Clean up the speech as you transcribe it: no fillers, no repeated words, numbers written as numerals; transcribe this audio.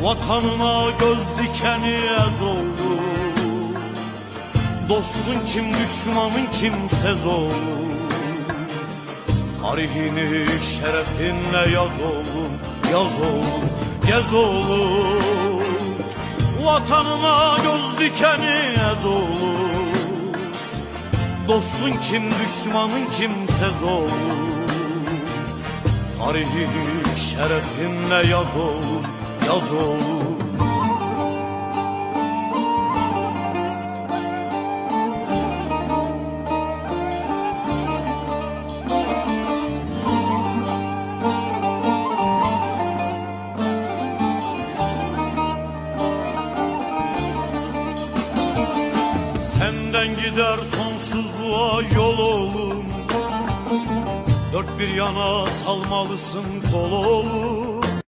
Vatanına göz dikeni ez olur. Dostun kim, düşmanın kimsez olur. Tarihini şerefinle yaz oğlum, yaz oğlum, gez oğlum. Vatanına göz dikeni ez olur. Dostun kim, düşmanın kimsez olur. Tarihini şerefinle yaz oğlum, yaz oğlum. Senden gider sonsuzluğa yol oğlum. Dört bir yana salmalısın kol oğlum.